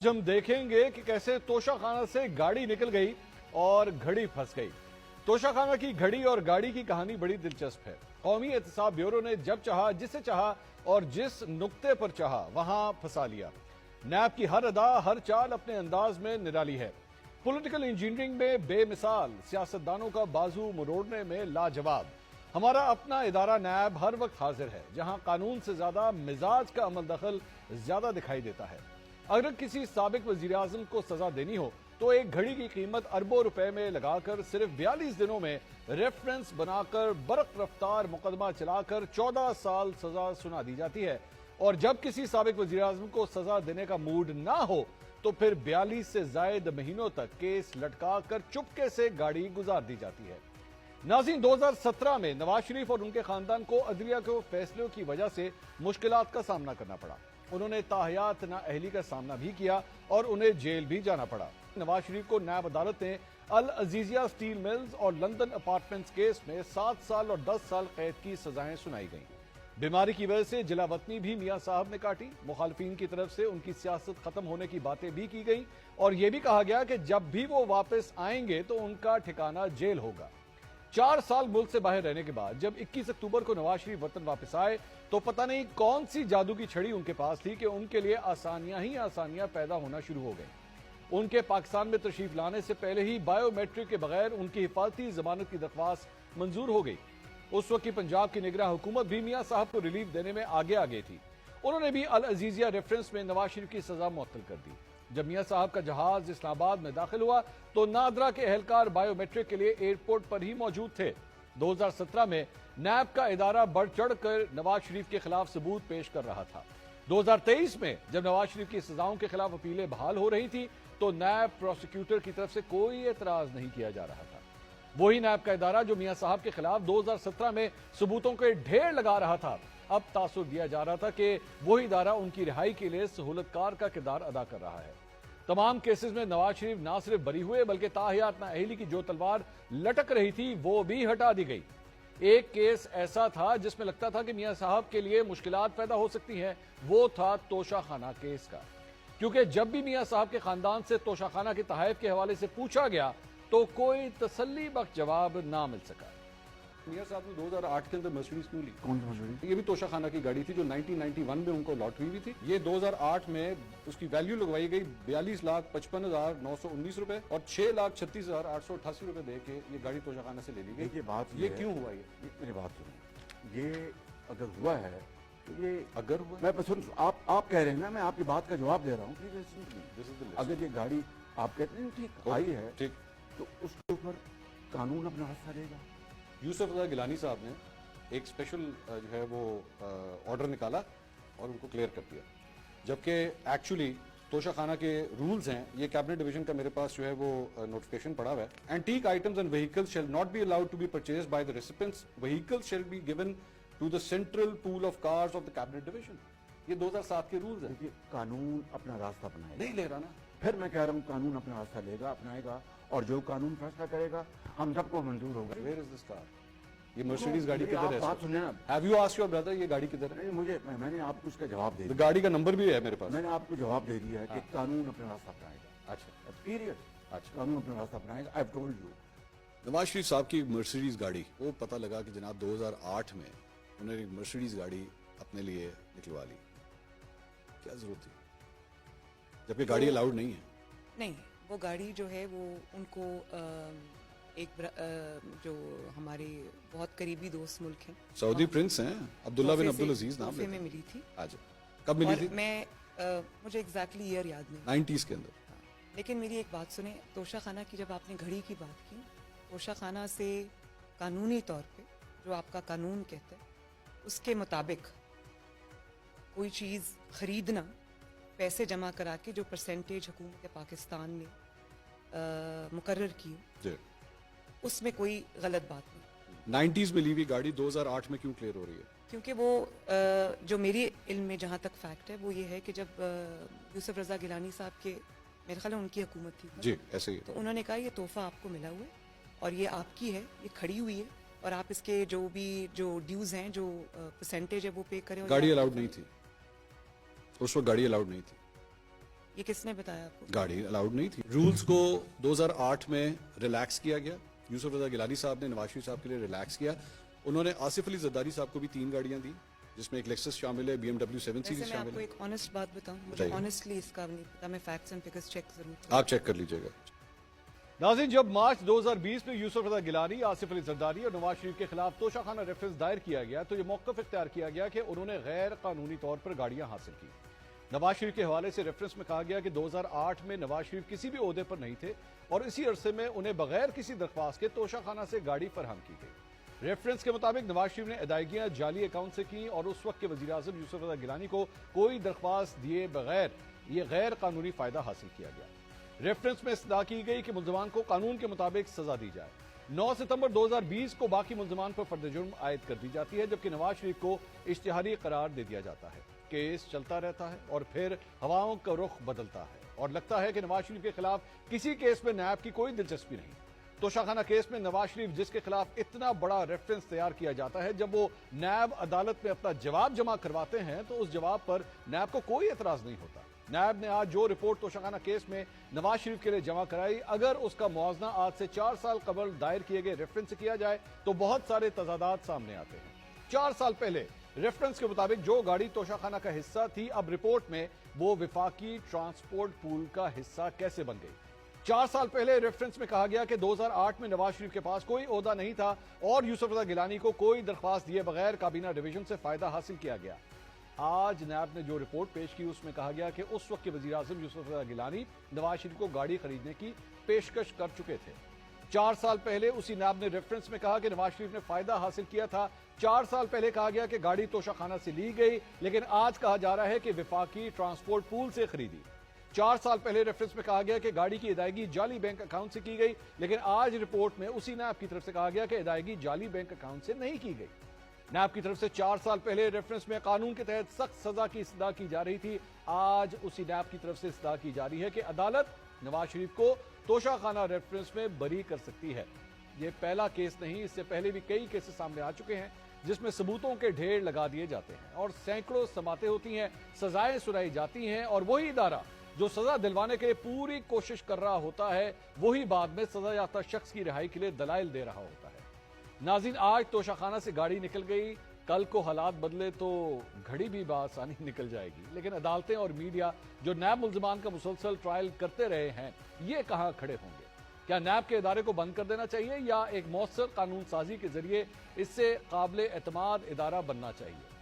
हम देखेंगे कि कैसे तोशाखाना से गाड़ी निकल गई और घड़ी फंस गई। तोशाखाना की घड़ी और गाड़ी की कहानी बड़ी दिलचस्प है। कौमी एहतसाब ब्यूरो ने जब चाहा, जिसे चाहा और जिस नुक्ते पर चाहा वहां फंसा लिया। नैब की हर अदा, हर चाल अपने अंदाज में निराली है। पॉलिटिकल इंजीनियरिंग में बेमिसाल, सियासतदानों का बाजू मरोड़ने में लाजवाब। हमारा अपना इदारा नैब हर वक्त हाजिर है, जहां कानून से ज्यादा मिजाज का अमल दखल ज्यादा दिखाई देता है। अगर किसी साबिक वजीर आजम को सजा देनी हो तो एक घड़ी की कीमत अरबों रुपए में लगाकर सिर्फ 42 दिनों में रेफरेंस बनाकर बरक रफ्तार मुकदमा चलाकर 14 साल सजा सुना दी जाती है। और जब किसी साबिक वजीर आजम को सजा देने का मूड ना हो तो फिर 42 से जायद महीनों तक केस लटका कर चुपके से गाड़ी गुजार दी जाती है। नाज़रीन, 2017 में नवाज शरीफ और उनके खानदान को अदलिया के फैसलों की वजह से मुश्किलात का सामना करना पड़ा। उन्होंने ताहयात नाअहली का सामना भी किया और उन्हें जेल भी जाना पड़ा। नवाज शरीफ को नैब अदालत ने अल अजीजिया स्टील मिल्स और लंदन अपार्टमेंट्स केस में 7 साल और 10 साल कैद की सजाएं सुनाई गईं। बीमारी की वजह से जिलावतनी भी मियां साहब ने काटी। मुखालफिन की तरफ से उनकी सियासत खत्म होने की बातें भी की गई और यह भी कहा गया कि जब भी वो वापस आएंगे तो उनका ठिकाना जेल होगा। 4 साल मुल्क से बाहर रहने के बाद जब 21 अक्टूबर को नवाज शरीफ वतन वापस आए तो पता नहीं कौन सी जादू की छड़ी उनके पास थी कि उनके लिए आसानियां ही आसानियां पैदा होना शुरू हो गई। उनके पाकिस्तान में तशरीफ लाने से पहले ही बायोमेट्रिक के बगैर उनकी हिफाजती जमानत की दरख्वास्त मंजूर हो गई। उस वक्त की पंजाब की निगरान हुकूमत भी मियां साहब को रिलीफ देने में आगे आ गई थी। उन्होंने भी अल अजीजिया रेफरेंस में नवाज शरीफ की सजा मुअत्तल कर दी। जब मियां साहब का जहाज इस्लामाबाद में दाखिल हुआ तो नादरा के एहलकार बायोमेट्रिक के लिए एयरपोर्ट पर ही मौजूद थे। 2017 में नैब का इदारा बढ़ चढ़ कर नवाज शरीफ के खिलाफ सबूत पेश कर रहा था। 2023 में जब नवाज शरीफ की सजाओं के खिलाफ अपीलें बहाल हो रही थी तो नैब प्रोसिक्यूटर की तरफ से कोई एतराज नहीं किया जा रहा था। वही नैब का इदारा जो मियां साहब के खिलाफ 2017 में सबूतों के ढेर लगा रहा था, अब तासुर दिया जा रहा था कि वही इदारा उनकी रिहाई के लिए सहूलतकार का किरदार अदा कर रहा है। तमाम केसेस में नवाज शरीफ ना सिर्फ बरी हुए बल्कि ताहयात नाअहली की जो तलवार लटक रही थी वो भी हटा दी गई। एक केस ऐसा था जिसमें लगता था कि मियां साहब के लिए मुश्किलात पैदा हो सकती हैं, वो था तोशाखाना केस का। क्योंकि जब भी मियां साहब के खानदान से तोशाखाना के तहफ़ के हवाले से पूछा गया तो कोई तसल्ली बख्श जवाब ना मिल सका। मियां साहब ने 2008 के अंदर मर्सिडीज क्यों ली? कौन सी मर्सिडीज? ये भी तोशाखाना की गाड़ी थी जो 1991 में उनको लॉट हुई थी। ये 2008 में उसकी वैल्यू लगवाई गई 42,55,919 रुपए और 6,36,888 रुपए दे के ये गाड़ी तोशाखाना से ले ली गई। ये क्यों हुआ? ये मेरी बात सुनो, ये अगर हुआ है तो ये अगर हुआ, मैं सुन, आप कह रहे हैं ना, मैं आपकी बात का जवाब दे रहा हूँ। अगर ये गाड़ी आप कहते हैं ठीक आई है, ठीक, तो उसके ऊपर कानून अपना रास्ता देगा। यूसुफ रजा गिलानी साहब ने एक स्पेशल जो है वो ऑर्डर निकाला और उनको क्लियर कर दिया, जबकि एक्चुअली तोशाखाना के रूल्स हैं। ये कैबिनेट डिवीजन का मेरे पास जो है वो नोटिफिकेशन पड़ा हुआ है। Antique items and vehicles shall not be allowed to be purchased by the recipients. Vehicles shall be given to the central pool of cars of the cabinet division. ये 2007 के रूल्स हैं। कानून अपना रास्ता अपनाएगा। नहीं ले रहा ना, फिर मैं कह रहा हूँ कानून अपना रास्ता लेगा, अपनाएगा, और जो कानून फैसला करेगा हम सबको मंजूर होगा। Where is this car? ये मर्सिडीज गाड़ी किधर है? बात सुनिए ना। Have you asked your brother ये गाड़ी किधर है? नहीं, मैंने आपको उसका जवाब दे दिया। गाड़ी का नंबर भी है मेरे पास। मैंने आपको जवाब दे दिया है कि कानून अपना रास्ता अपनाएगा। अच्छा, पीरियड। अच्छा, कानून अपना रास्ता अपनाएगा। I have told you. Nawaz Sharif साहब की मर्सिडीज गाड़ी, वो पता लगा कि जनाब 2008 में उन्होंने एक मर्सिडीज गाड़ी अपने लिए निकलवा ली। क्या जरूरत थी जबकि गाड़ी अलाउड नहीं है? नहीं, वो गाड़ी जो है वो उनको जो हमारे बहुत करीबी दोस्त मुल्क हैं, सऊदी प्रिंस हैं, अब्दुल्ला बिन अब्दुल अजीज नाम में मिली थी। आज कब मिली थी? मैं मुझे एग्जैक्टली ईयर याद नहीं, 90s के अंदर। लेकिन मेरी एक बात सुने, तोशाखाना की जब आपने घड़ी की बात की, तोशाखाना से कानूनी तौर पे जो आपका कानून कहता है उसके मुताबिक कोई चीज़ खरीदना, पैसे जमा करा के जो परसेंटेज हुकूमत पाकिस्तान ने मुकर्रर की, उसमें कोई गलत बात नहीं। 90s में ली हुई गाड़ी 2008 में क्यों क्लियर हो रही है? क्योंकि वो जो मेरी इल्म में जहाँ तक फैक्ट है वो ये है कि जब यूसुफ रजा गिलानी साहब के, मेरे ख्याल में उनकी हुकूमत थी जी, ऐसे ही, तो उन्होंने कहा ये तोहफा आपको मिला हुआ है और ये आपकी है, ये खड़ी हुई है और आप इसके जो भी जो ड्यूज हैं, जो परसेंटेज है वो पे करें। गाड़ी अलाउड नहीं थी उस वक्त, गाड़ी अलाउड नहीं थी। یہ کس نے بتایا آپ کو؟ گاڑی الاؤڈ نہیں تھی. رولز کو 2008 میں ریلیکس کیا گیا. یوسف رضا گیلانی صاحب نے نواز شریف صاحب کے لیے ریلیکس کیا. انہوں نے آصف علی زرداری صاحب کو بھی 3 گاڑیاں دی, جس میں ایک لیکسس شامل ہے, BMW 7 ویسے سیریز میں آپ شامل کو ہے. ایک آنےسٹ بات بتاؤں, مجھے بتائیے. آنےسٹلی اس کا نہیں پتا, میں فیکٹس اینڈ فگرز چیک ضرور کروں. آپ چیک کر لیجئے گا. ناظرین, جب مارچ 2020 میں یوسف رضا گیلانی, آصف علی زرداری اور نواز شریف کے خلاف توشہ خانہ ریفرنس دائر کیا گیا تو یہ موقف اختیار کیا گیا کہ انہوں نے غیر قانونی طور پر گاڑیاں حاصل کی. نواز شریف کے حوالے سے ریفرنس میں کہا گیا کہ 2008 میں نواز شریف کسی بھی عہدے پر نہیں تھے اور اسی عرصے میں انہیں بغیر کسی درخواست کے توشہ خانہ سے گاڑی فراہم کی گئی. ریفرنس کے مطابق نواز شریف نے ادائیگیاں جعلی اکاؤنٹ سے کی اور اس وقت کے وزیر اعظم یوسف رضا گیلانی کو کوئی درخواست دیے بغیر یہ غیر قانونی فائدہ حاصل کیا گیا. ریفرنس میں استدعا کی گئی کہ ملزمان کو قانون کے مطابق سزا دی جائے. 9 ستمبر 2020 کو باقی ملزمان پر فرد جرم عائد کر دی جاتی ہے, جبکہ نواز شریف کو اشتہاری قرار دے دیا جاتا ہے. کیس چلتا رہتا ہے اور پھر ہواؤں کا رخ بدلتا ہے اور لگتا ہے کہ نواز شریف کے خلاف کسی کیس میں نیب کی کوئی دلچسپی نہیں. توشہ خانہ کیس میں نواز شریف جس کے خلاف اتنا بڑا ریفرنس تیار کیا جاتا ہے, جب وہ نیب عدالت میں اپنا جواب جمع کرواتے ہیں تو اس جواب پر نیب کو کوئی اعتراض نہیں ہوتا. نیب نے آج جو رپورٹ توشہ خانہ کیس میں نواز شریف کے لیے جمع کرائی, اگر اس کا موازنہ آج سے 4 سال قبل دائر کیے گئے ریفرنس سے کیا جائے تو بہت سارے تضادات سامنے آتے ہیں. 4 سال پہلے ریفرنس کے مطابق جو گاڑی توشہ خانہ کا حصہ تھی, اب رپورٹ میں وہ وفاقی ٹرانسپورٹ پول کا حصہ کیسے بن گئی. 4 سال پہلے ریفرنس میں کہا گیا کہ 2008 میں نواز شریف کے پاس کوئی عہدہ نہیں تھا اور یوسف رضا گیلانی کو کوئی درخواست دیے بغیر کابینہ ڈویژن سے فائدہ حاصل کیا گیا. آج نیب نے جو رپورٹ پیش کی اس میں کہا گیا کہ اس وقت کے وزیر اعظم یوسف رضا گیلانی نواز شریف کو گاڑی خریدنے کی پیشکش کر چکے تھے. 4 سال پہلے اسی نیب نے ریفرنس میں کہا کہ نواز شریف نے فائدہ حاصل کیا تھا. 4 سال پہلے کہا گیا کہ گاڑی توشہ خانہ سے لی گئی, لیکن آج کہا جا رہا ہے کہ وفاقی ٹرانسپورٹ پول سے خریدی. 4 سال پہلے ریفرنس میں کہا گیا کہ گاڑی کی ادائیگی جعلی بینک اکاؤنٹ سے کی گئی, لیکن آج رپورٹ میں اسی نیب کی طرف سے کہا گیا کہ ادائیگی جعلی بینک اکاؤنٹ سے نہیں کی گئی. نیب کی طرف سے 4 سال پہلے ریفرنس میں قانون کے تحت سخت سزا کی استدعا کی جا رہی تھی. آج اسی نیب کی طرف سے استدعا کی جا رہی ہے کہ عدالت نواز شریف کو توشہ خانہ ریفرنس میں بری کر سکتی ہے. یہ پہلا کیس نہیں, اس سے پہلے بھی کئی کیسز سامنے آ چکے ہیں جس میں ثبوتوں کے ڈھیر لگا دیے جاتے ہیں اور سینکڑوں سماعتیں ہوتی ہیں, سزائیں سنائی جاتی ہیں اور وہی ادارہ جو سزا دلوانے کے لیے پوری کوشش کر رہا ہوتا ہے وہی بعد میں سزا یافتہ شخص کی رہائی کے لیے دلائل دے رہا ہوتا ہے. ناظرین, آج توشہ خانہ سے گاڑی نکل گئی, کل کو حالات بدلے تو گھڑی بھی بآسانی نکل جائے گی. لیکن عدالتیں اور میڈیا جو نیب ملزمان کا مسلسل ٹرائل کرتے رہے ہیں, یہ کہاں کھڑے ہوں گے؟ کیا نیب کے ادارے کو بند کر دینا چاہیے یا ایک مؤثر قانون سازی کے ذریعے اس سے قابل اعتماد ادارہ بننا چاہیے؟